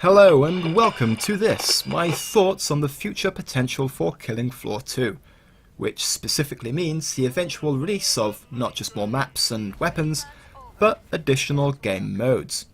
Hello and welcome to this, my thoughts on the future potential for Killing Floor 2, which specifically means the eventual release of not just more maps and weapons, but additional game modes.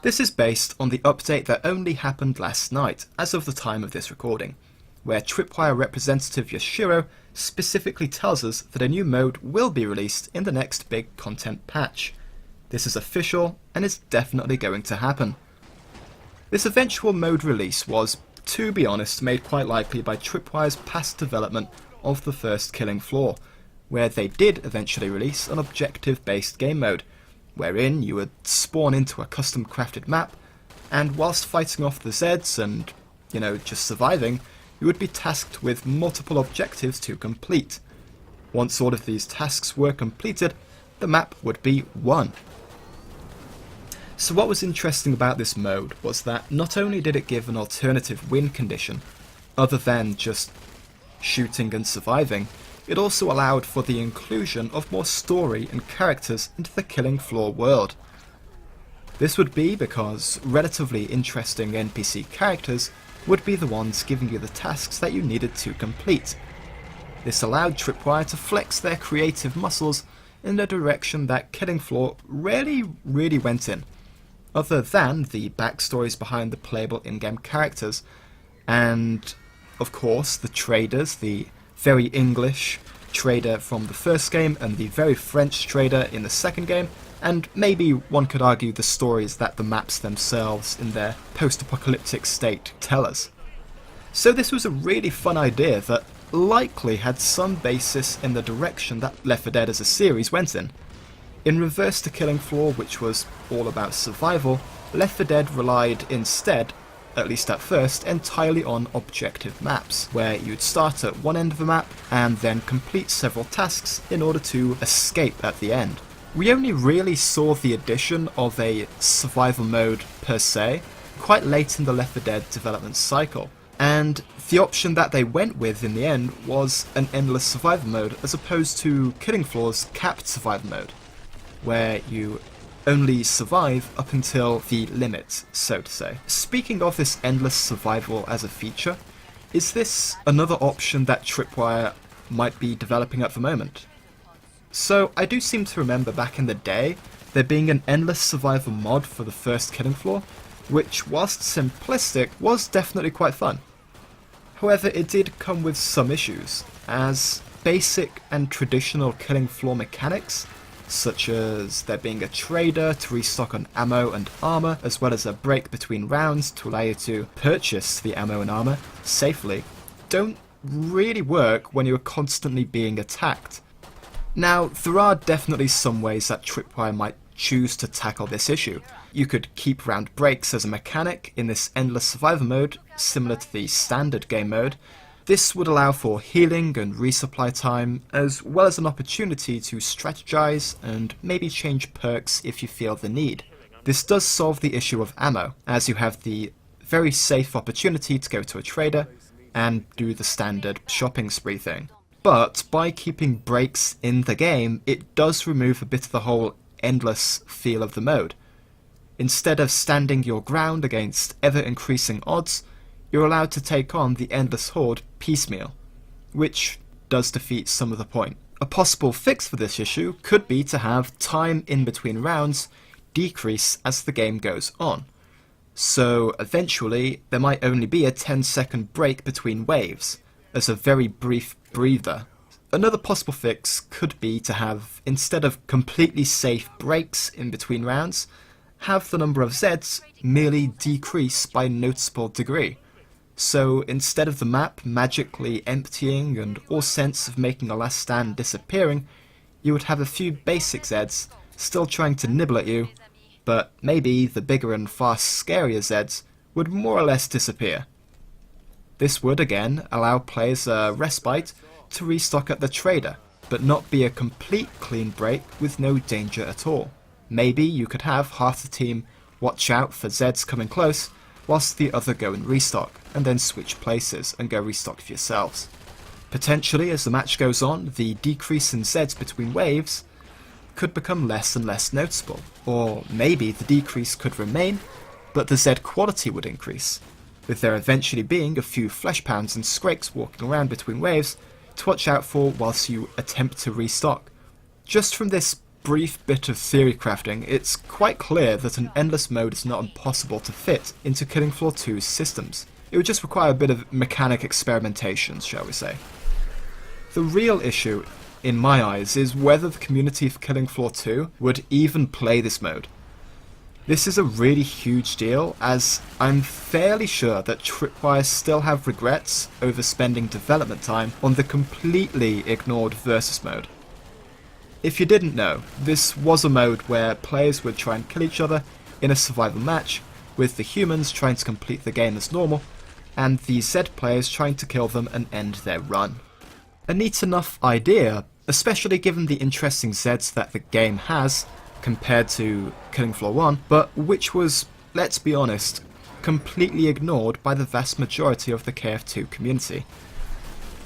This is based on the update that only happened last night, as of the time of this recording, where Tripwire representative Yoshiro specifically tells us that a new mode will be released in the next big content patch. This is official and is definitely going to happen. This eventual mode release was, to be honest, made quite likely by Tripwire's past development of the first Killing Floor, where they did eventually release an objective-based game mode, wherein you would spawn into a custom crafted map, and whilst fighting off the Zeds and, just surviving, you would be tasked with multiple objectives to complete. Once all of these tasks were completed, the map would be won. So what was interesting about this mode was that not only did it give an alternative win condition, other than just shooting and surviving, it also allowed for the inclusion of more story and characters into the Killing Floor world. This would be because relatively interesting NPC characters would be the ones giving you the tasks that you needed to complete. This allowed Tripwire to flex their creative muscles in a direction that Killing Floor rarely really went in, other than the backstories behind the playable in-game characters, and of course the traders, the very English trader from the first game and the very French trader in the second game, and maybe one could argue the stories that the maps themselves in their post-apocalyptic state tell us. So this was a really fun idea that likely had some basis in the direction that Left 4 Dead as a series went in. In reverse to Killing Floor, which was all about survival, Left 4 Dead relied instead, at least at first, entirely on objective maps, where you'd start at one end of the map and then complete several tasks in order to escape at the end. We only really saw the addition of a survival mode per se quite late in the Left 4 Dead development cycle, and the option that they went with in the end was an endless survival mode as opposed to Killing Floor's capped survival mode, where you only survive up until the limit, so to say. Speaking of this endless survival as a feature, is this another option that Tripwire might be developing at the moment? So I do seem to remember back in the day there being an endless survival mod for the first Killing Floor, which whilst simplistic was definitely quite fun. However, it did come with some issues, as basic and traditional Killing Floor mechanics, such as there being a trader to restock on ammo and armor, as well as a break between rounds to allow you to purchase the ammo and armor safely, don't really work when you're constantly being attacked. Now, there are definitely some ways that Tripwire might choose to tackle this issue. You could keep round breaks as a mechanic in this endless survival mode, similar to the standard game mode. This would allow for healing and resupply time, as well as an opportunity to strategize and maybe change perks if you feel the need. This does solve the issue of ammo, as you have the very safe opportunity to go to a trader and do the standard shopping spree thing. But by keeping breaks in the game, it does remove a bit of the whole endless feel of the mode. Instead of standing your ground against ever-increasing odds, you're allowed to take on the Endless Horde piecemeal, which does defeat some of the point. A possible fix for this issue could be to have time in between rounds decrease as the game goes on. So eventually there might only be a 10-second break between waves, as a very brief breather. Another possible fix could be to have, instead of completely safe breaks in between rounds, have the number of Zeds merely decrease by a noticeable degree. So instead of the map magically emptying and all sense of making a last stand disappearing, you would have a few basic Zeds still trying to nibble at you, but maybe the bigger and far scarier Zeds would more or less disappear. This would again allow players a respite to restock at the trader, but not be a complete clean break with no danger at all. Maybe you could have half the team watch out for Zeds coming close, whilst the other go and restock, and then switch places and go restock for yourselves. Potentially, as the match goes on, the decrease in Zeds between waves could become less and less noticeable, or maybe the decrease could remain, but the Z quality would increase, with there eventually being a few Fleshpounds and Skrakes walking around between waves to watch out for whilst you attempt to restock. Just from this brief bit of theory crafting, it's quite clear that an endless mode is not impossible to fit into Killing Floor 2's systems. It would just require a bit of mechanic experimentation, shall we say. The real issue, in my eyes, is whether the community of Killing Floor 2 would even play this mode. This is a really huge deal, as I'm fairly sure that Tripwire still have regrets over spending development time on the completely ignored Versus mode. If you didn't know, this was a mode where players would try and kill each other in a survival match, with the humans trying to complete the game as normal, and the Z players trying to kill them and end their run. A neat enough idea, especially given the interesting Zeds that the game has, compared to Killing Floor 1, but which was, let's be honest, completely ignored by the vast majority of the KF2 community.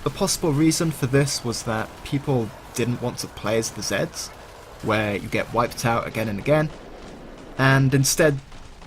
A possible reason for this was that people didn't want to play as the Zeds, where you get wiped out again and again, and instead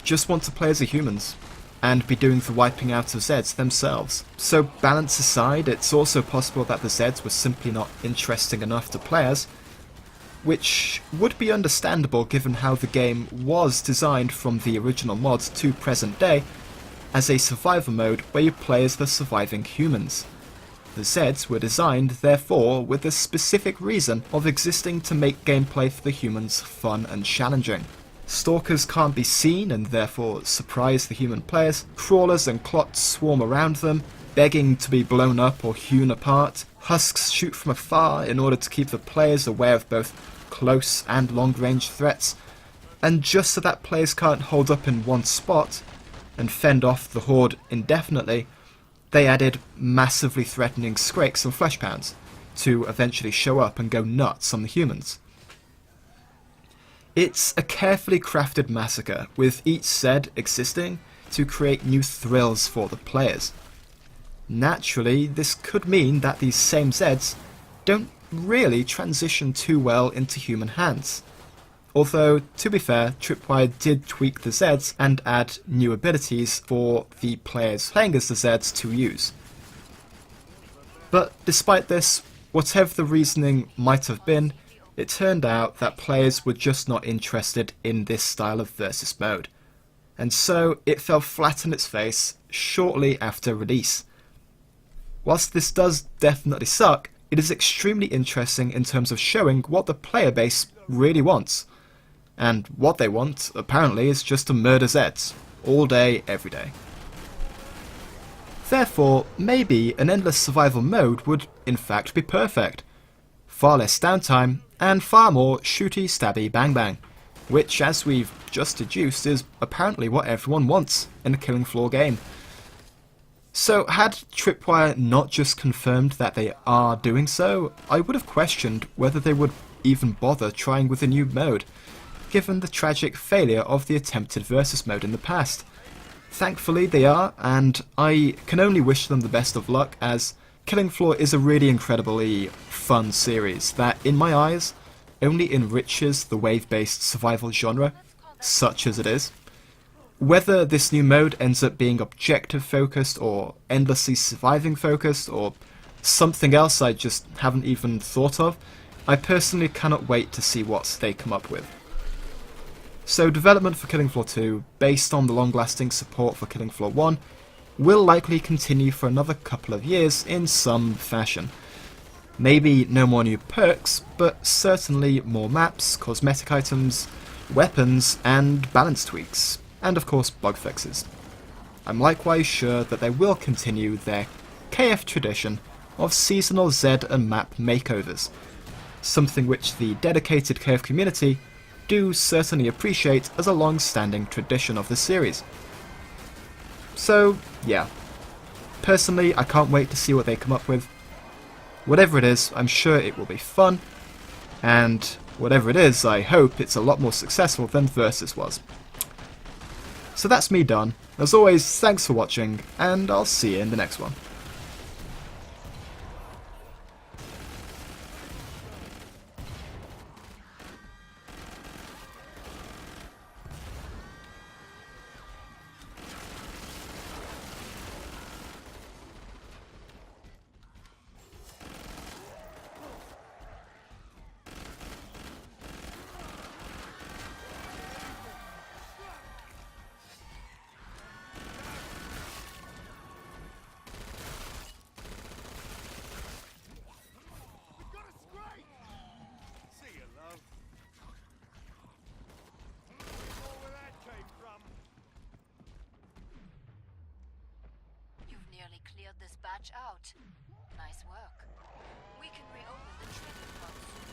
just want to play as the humans, and be doing the wiping out of Zeds themselves. So balance aside, it's also possible that the Zeds were simply not interesting enough to play as, which would be understandable given how the game was designed from the original mods to present day as a survival mode where you play as the surviving humans. The Zeds were designed, therefore, with a specific reason of existing to make gameplay for the humans fun and challenging. Stalkers can't be seen and therefore surprise the human players, crawlers and clots swarm around them, begging to be blown up or hewn apart, husks shoot from afar in order to keep the players aware of both close and long-range threats, and just so that players can't hold up in one spot and fend off the horde indefinitely, they added massively threatening Skrakes and Fleshpounds to eventually show up and go nuts on the humans. It's a carefully crafted massacre, with each Zed existing to create new thrills for the players. Naturally, this could mean that these same Zeds don't really transition too well into human hands. Although, to be fair, Tripwire did tweak the Zeds and add new abilities for the players playing as the Zeds to use. But despite this, whatever the reasoning might have been, it turned out that players were just not interested in this style of Versus mode, and so it fell flat on its face shortly after release. Whilst this does definitely suck, it is extremely interesting in terms of showing what the player base really wants. And what they want, apparently, is just to murder Zeds, all day, every day. Therefore, maybe an endless survival mode would in fact be perfect. Far less downtime, and far more shooty, stabby, bang bang, which, as we've just deduced, is apparently what everyone wants in a Killing Floor game. So had Tripwire not just confirmed that they are doing so, I would have questioned whether they would even bother trying with a new mode, given the tragic failure of the attempted Versus mode in the past. Thankfully they are, and I can only wish them the best of luck, as Killing Floor is a really incredibly fun series that, in my eyes, only enriches the wave-based survival genre, such as it is. Whether this new mode ends up being objective focused or endlessly surviving focused or something else I just haven't even thought of, I personally cannot wait to see what they come up with. So development for Killing Floor 2, based on the long-lasting support for Killing Floor 1, will likely continue for another couple of years in some fashion. Maybe no more new perks, but certainly more maps, cosmetic items, weapons, and balance tweaks, and of course bug fixes. I'm likewise sure that they will continue their KF tradition of seasonal Z and map makeovers, something which the dedicated KF community do certainly appreciate as a long-standing tradition of the series. So, yeah. Personally, I can't wait to see what they come up with. Whatever it is, I'm sure it will be fun, and whatever it is, I hope it's a lot more successful than Versus was. So that's me done. As always, thanks for watching, and I'll see you in the next one. cleared this batch out. Nice work. We can reopen the trading post.